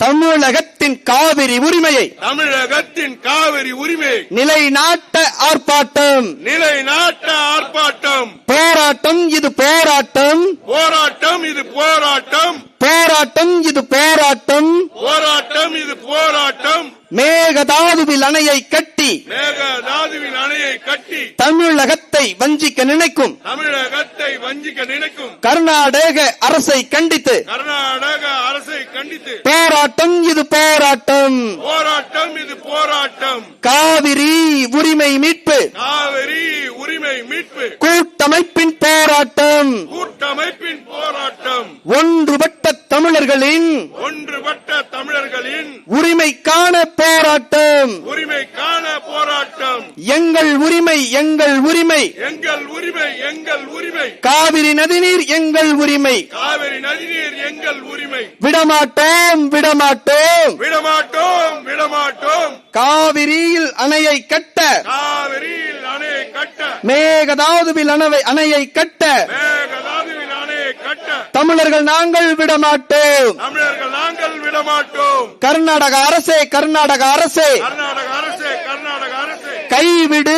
தமிழகத்தின் காவிரி உரிமையை நிலைநாட்ட ஆர்ப்பாட்டம் போராட்டம் இது போராட்டம் மேகதாதுவில் அணையை கட்டி தமிழகத்தை வஞ்சிக்க நினைக்கும் கர்நாடக அரசை கண்டித்து போராட்டம் இது போராட்டம் காவிரி உரிமை மீட்பு கூட்டமைப்பின் போராட்டம் ஒன்றுபட்ட தமிழர்களின் உரிமைக்கான போராட்டம் எங்கள் உரிமை காவிரி நதிநீர் எங்கள் உரிமை விடமாட்டோம் காவிரியில் அணையை கட்ட மேகதாதுவில் அணையை கட்ட தமிழர்கள் நாங்கள் விடமாட்டோம் கர்நாடக அரசே கைவிடு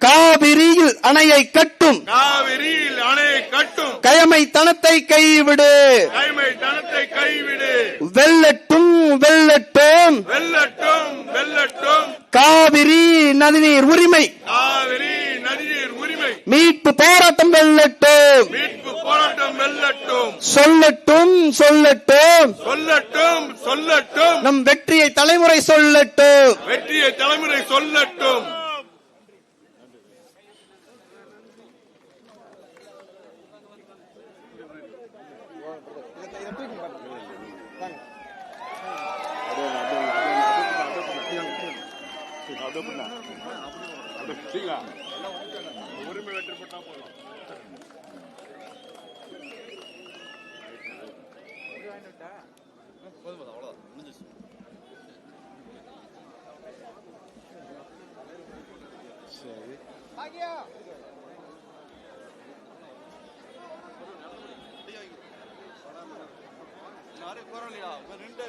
காவிரியில் அணையை கட்டும் கயமைத்தனத்தை கைவிடு வெல்லட்டும் காவிரி நதிநீர் உரிமை மீட்பு போராட்டம் வெல்லட்டும் சொல்லட்டும் நம் வெற்றியை தலைமுறை சொல்லட்டும் உரிமை வெற்றி பெற்றா போதும். அவ்வளவுதான் முடிஞ்சிச்சு. சரி யாரும் போறோம் ரெண்டு